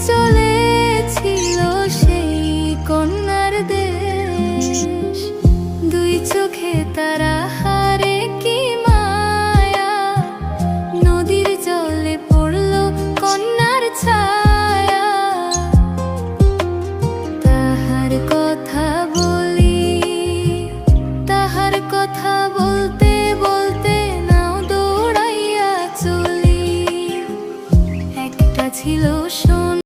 চলেছিল সেই কন্যার দেশ, দুই চোখে তারা হারে কি মায়া, নদীর জলে পড়ল কন্যার ছায়া। তাহার কথা বলি, তাহার কথা বলতে বলতে নাও দৌড়াইয়া চলি। একটা ছিল